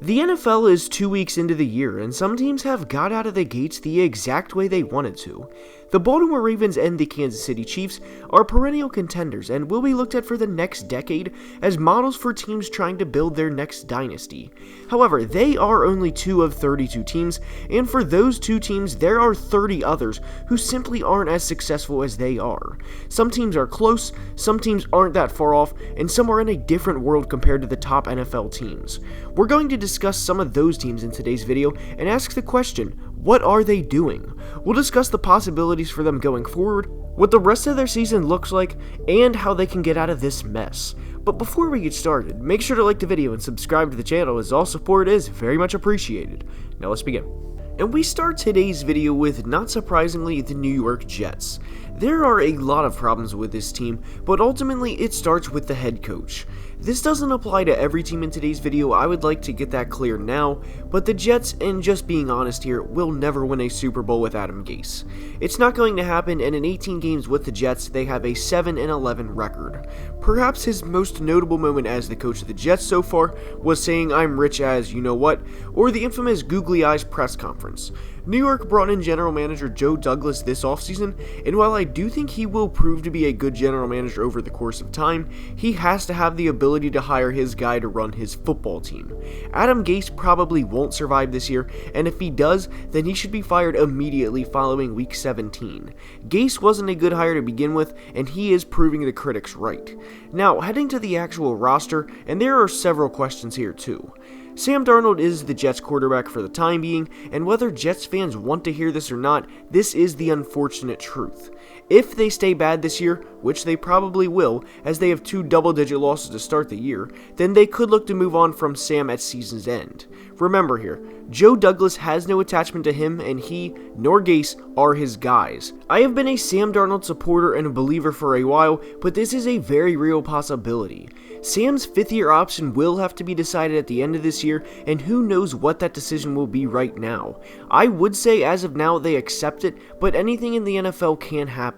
The NFL is 2 weeks into the year, and some teams have got out of the gates the exact way they wanted to. The Baltimore Ravens and the Kansas City Chiefs are perennial contenders and will be looked at for the next decade as models for teams trying to build their next dynasty. However, they are only 2 of 32 teams, and for those 2 teams, there are 30 others who simply aren't as successful as they are. Some teams are close, some teams aren't that far off, and some are in a different world compared to the top NFL teams. We're going to discuss some of those teams in today's video and ask the question, what are they doing? We'll discuss the possibilities for them going forward, what the rest of their season looks like, and how they can get out of this mess. But before we get started, make sure to like the video and subscribe to the channel, as all support is very much appreciated. Now let's begin. And we start today's video with, not surprisingly, the New York Jets. There are a lot of problems with this team, but ultimately it starts with the head coach. This doesn't apply to every team in today's video, I would like to get that clear now, but the Jets, and just being honest here, will never win a Super Bowl with Adam Gase. It's not going to happen, and in 18 games with the Jets, they have a 7-11 record. Perhaps his most notable moment as the coach of the Jets so far was saying "I'm rich as you know what," or the infamous googly eyes press conference. New York brought in general manager Joe Douglas this offseason, and while I do think he will prove to be a good general manager over the course of time, he has to have the ability to hire his guy to run his football team. Adam Gase probably won't survive this year, and if he does, then he should be fired immediately following week 17. Gase wasn't a good hire to begin with, and he is proving the critics right. Now, heading to the actual roster, and there are several questions here too. Sam Darnold is the Jets quarterback for the time being, and whether Jets fans want to hear this or not, this is the unfortunate truth. If they stay bad this year, which they probably will, as they have 2 double-digit losses to start the year, then they could look to move on from Sam at season's end. Remember here, Joe Douglas has no attachment to him, and he, nor Gase, are his guys. I have been a Sam Darnold supporter and a believer for a while, but this is a very real possibility. Sam's 5th-year option will have to be decided at the end of this year, and who knows what that decision will be right now. I would say as of now they accept it, but anything in the NFL can happen.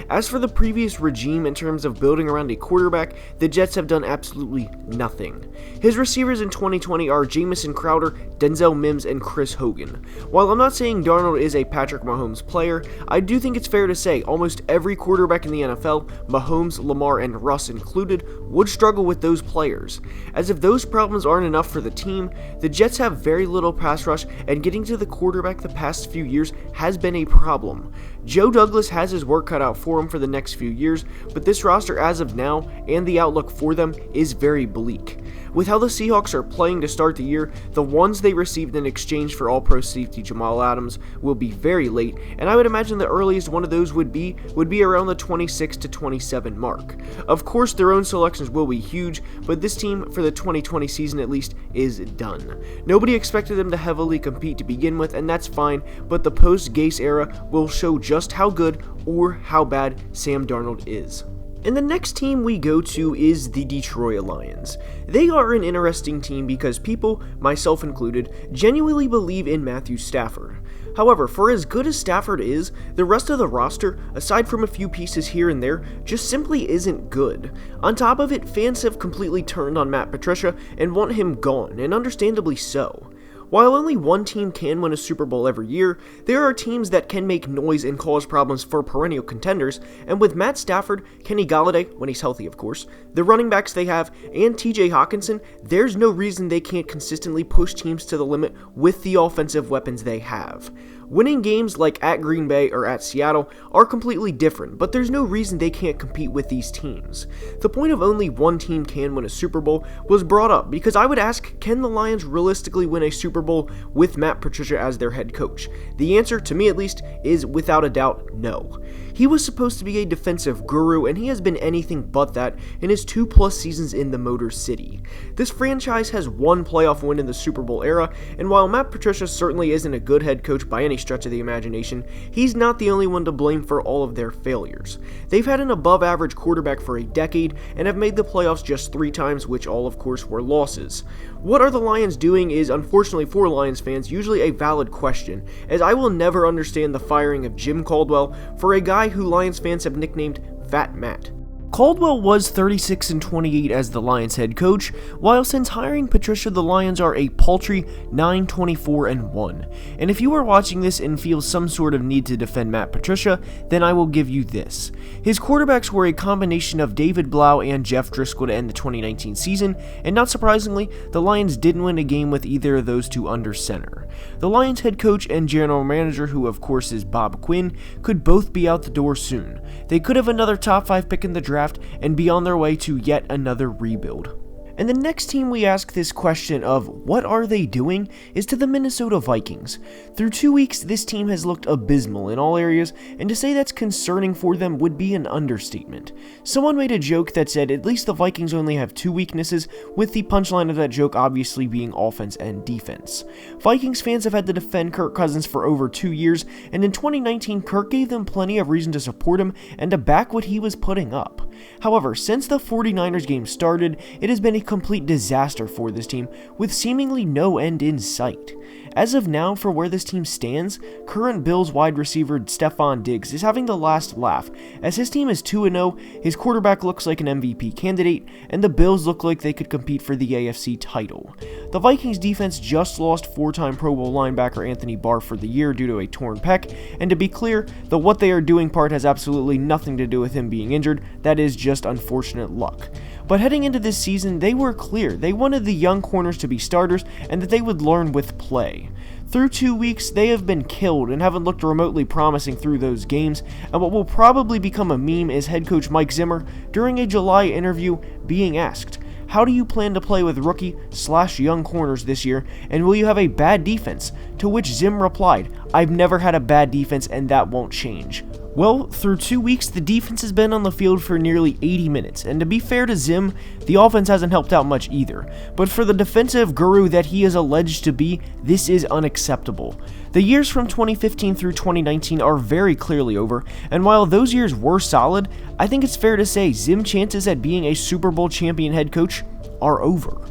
As for the previous regime in terms of building around a quarterback, the Jets have done absolutely nothing. His receivers in 2020 are Jamison Crowder, Denzel Mims, and Chris Hogan. While I'm not saying Darnold is a Patrick Mahomes player, I do think it's fair to say almost every quarterback in the NFL, Mahomes, Lamar, and Russ included, would struggle with those players. As if those problems aren't enough for the team, the Jets have very little pass rush, and getting to the quarterback the past few years has been a problem. Joe Douglas has his work cut out for him for the next few years, but this roster as of now, and the outlook for them, is very bleak. With how the Seahawks are playing to start the year, the ones they received in exchange for All-Pro safety Jamal Adams will be very late, and I would imagine the earliest one of those would be around the 26 to 27 mark. Of course, their own selections will be huge, but this team, for the 2020 season at least, is done. Nobody expected them to heavily compete to begin with, and that's fine, but the post-Gase era will show just how good or how bad Sam Darnold is. And the next team we go to is the Detroit Lions. They are an interesting team because people, myself included, genuinely believe in Matthew Stafford. However, for as good as Stafford is, the rest of the roster, aside from a few pieces here and there, just simply isn't good. On top of it, fans have completely turned on Matt Patricia and want him gone, and understandably so. While only one team can win a Super Bowl every year, there are teams that can make noise and cause problems for perennial contenders, and with Matt Stafford, Kenny Golladay, when he's healthy of course, the running backs they have, and TJ Hawkinson, there's no reason they can't consistently push teams to the limit with the offensive weapons they have. Winning games like at Green Bay or at Seattle are completely different, but there's no reason they can't compete with these teams. The point of only one team can win a Super Bowl was brought up because I would ask, can the Lions realistically win a Super Bowl with Matt Patricia as their head coach? The answer, to me at least, is without a doubt no. He was supposed to be a defensive guru, and he has been anything but that in his 2+ seasons in the Motor City. This franchise has one playoff win in the Super Bowl era, and while Matt Patricia certainly isn't a good head coach by any stretch of the imagination, he's not the only one to blame for all of their failures. They've had an above-average quarterback for a decade, and have made the playoffs just 3 times, which all of course were losses. What are the Lions doing is, unfortunately for Lions fans, usually a valid question, as I will never understand the firing of Jim Caldwell for a guy who Lions fans have nicknamed Fat Matt. Caldwell was 36-28 as the Lions head coach, while since hiring Patricia, the Lions are a paltry 9-24-1. And if you are watching this and feel some sort of need to defend Matt Patricia, then I will give you this. His quarterbacks were a combination of David Blau and Jeff Driscoll to end the 2019 season, and not surprisingly, the Lions didn't win a game with either of those two under center. The Lions head coach and general manager, who of course is Bob Quinn, could both be out the door soon. They could have another top 5 pick in the draft and be on their way to yet another rebuild. And the next team we ask this question of what are they doing is to the Minnesota Vikings. Through 2 weeks, this team has looked abysmal in all areas, and to say that's concerning for them would be an understatement. Someone made a joke that said at least the Vikings only have 2 weaknesses, with the punchline of that joke obviously being offense and defense. Vikings fans have had to defend Kirk Cousins for over 2 years, and in 2019 Kirk gave them plenty of reason to support him and to back what he was putting up. However, since the 49ers game started, it has been a complete disaster for this team, with seemingly no end in sight. As of now, for where this team stands, current Bills wide receiver Stephon Diggs is having the last laugh, as his team is 2-0, his quarterback looks like an MVP candidate, and the Bills look like they could compete for the AFC title. The Vikings defense just lost 4-time Pro Bowl linebacker Anthony Barr for the year due to a torn pec, and to be clear, the what they are doing part has absolutely nothing to do with him being injured, that is just unfortunate luck. But heading into this season, they were clear. They wanted the young corners to be starters and that they would learn with play. Through 2 weeks, they have been killed and haven't looked remotely promising through those games, and what will probably become a meme is head coach Mike Zimmer, during a July interview, being asked, "How do you plan to play with rookie/young corners this year, and will you have a bad defense?" To which Zim replied, "I've never had a bad defense and that won't change." Well, through 2 weeks, the defense has been on the field for nearly 80 minutes, and to be fair to Zim, the offense hasn't helped out much either. But for the defensive guru that he is alleged to be, this is unacceptable. The years from 2015 through 2019 are very clearly over, and while those years were solid, I think it's fair to say Zim's chances at being a Super Bowl champion head coach are over.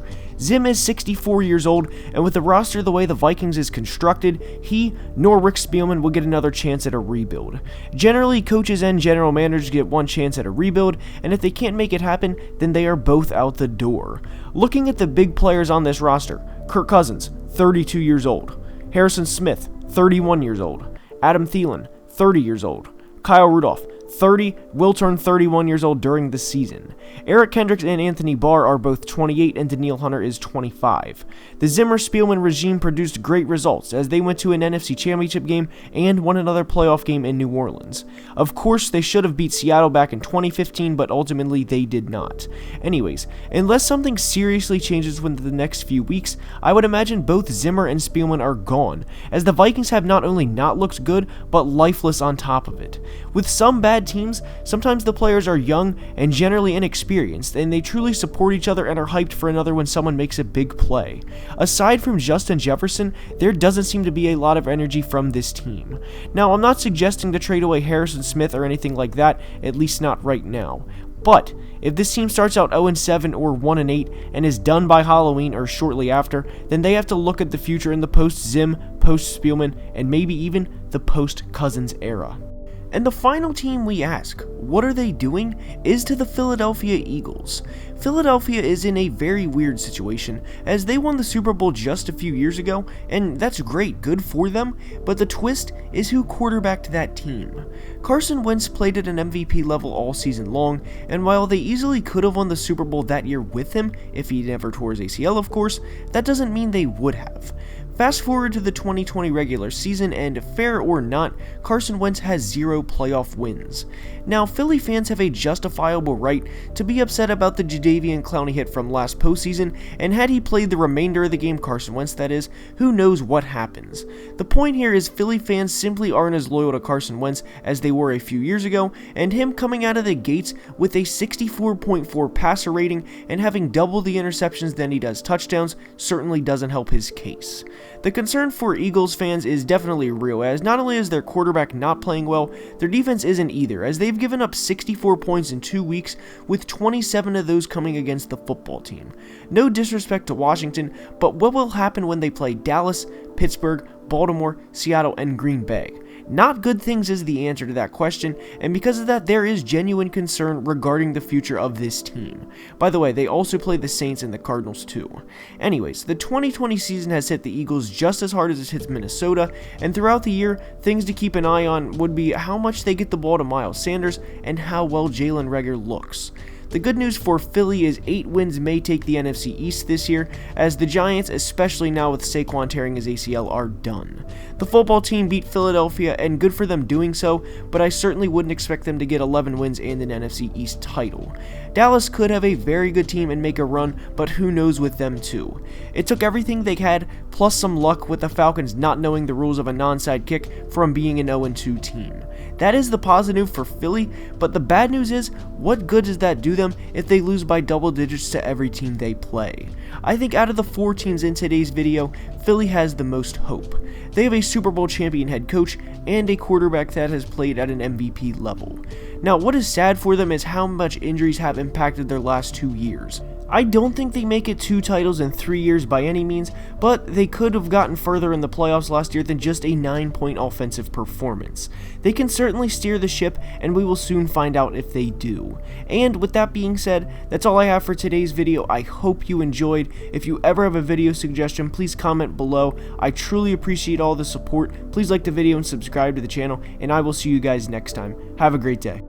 Zim is 64 years old, and with the roster the way the Vikings is constructed, he nor Rick Spielman will get another chance at a rebuild. Generally, coaches and general managers get one chance at a rebuild, and if they can't make it happen, then they are both out the door. Looking at the big players on this roster, Kirk Cousins, 32 years old. Harrison Smith, 31 years old. Adam Thielen, 30 years old. Kyle Rudolph, 30, will turn 31 years old during the season. Eric Kendricks and Anthony Barr are both 28, and Daniil Hunter is 25. The Zimmer-Spielman regime produced great results, as they went to an NFC Championship game and won another playoff game in New Orleans. Of course, they should have beat Seattle back in 2015, but ultimately they did not. Anyways, unless something seriously changes within the next few weeks, I would imagine both Zimmer and Spielman are gone, as the Vikings have not only not looked good, but lifeless on top of it. With some bad teams, sometimes the players are young and generally inexperienced, and they truly support each other and are hyped for another when someone makes a big play. Aside from Justin Jefferson, there doesn't seem to be a lot of energy from this team. Now, I'm not suggesting to trade away Harrison Smith or anything like that, at least not right now. But if this team starts out 0-7 or 1-8 and is done by Halloween or shortly after, then they have to look at the future in the post-Zim, post-Spielman, and maybe even the post-Cousins era. And the final team we ask, what are they doing, is to the Philadelphia Eagles. Philadelphia is in a very weird situation, as they won the Super Bowl just a few years ago, and that's great, good for them, but the twist is who quarterbacked that team. Carson Wentz played at an MVP level all season long, and while they easily could have won the Super Bowl that year with him, if he never tore his ACL of course, that doesn't mean they would have. Fast forward to the 2020 regular season, and fair or not, Carson Wentz has 0 playoff wins. Now, Philly fans have a justifiable right to be upset about the Jadeveon Clowney hit from last postseason, and had he played the remainder of the game, Carson Wentz that is, who knows what happens. The point here is Philly fans simply aren't as loyal to Carson Wentz as they were a few years ago, and him coming out of the gates with a 64.4 passer rating and having double the interceptions than he does touchdowns certainly doesn't help his case. The concern for Eagles fans is definitely real, as not only is their quarterback not playing well, their defense isn't either, as they've given up 64 points in 2 weeks, with 27 of those coming against the football team. No disrespect to Washington, but what will happen when they play Dallas, Pittsburgh, Baltimore, Seattle, and Green Bay? Not good things is the answer to that question, and because of that, there is genuine concern regarding the future of this team. By the way, they also play the Saints and the Cardinals too. Anyways, the 2020 season has hit the Eagles just as hard as it hits Minnesota, and throughout the year, things to keep an eye on would be how much they get the ball to Miles Sanders and how well Jalen Reagor looks. The good news for Philly is 8 wins may take the NFC East this year, as the Giants, especially now with Saquon tearing his ACL, are done. The football team beat Philadelphia, and good for them doing so, but I certainly wouldn't expect them to get 11 wins and an NFC East title. Dallas could have a very good team and make a run, but who knows with them too. It took everything they had, plus some luck with the Falcons not knowing the rules of a non-side kick from being an 0-2 team. That is the positive for Philly, but the bad news is, what good does that do them if they lose by double digits to every team they play? I think out of the 4 teams in today's video, Philly has the most hope. They have a Super Bowl champion head coach and a quarterback that has played at an MVP level. Now, what is sad for them is how much injuries have impacted their last 2 years. I don't think they make it 2 titles in 3 years by any means, but they could have gotten further in the playoffs last year than just a 9-point offensive performance. They can certainly steer the ship, and we will soon find out if they do. And with that being said, that's all I have for today's video. I hope you enjoyed. If you ever have a video suggestion, please comment below. I truly appreciate all the support. Please like the video and subscribe to the channel, and I will see you guys next time. Have a great day.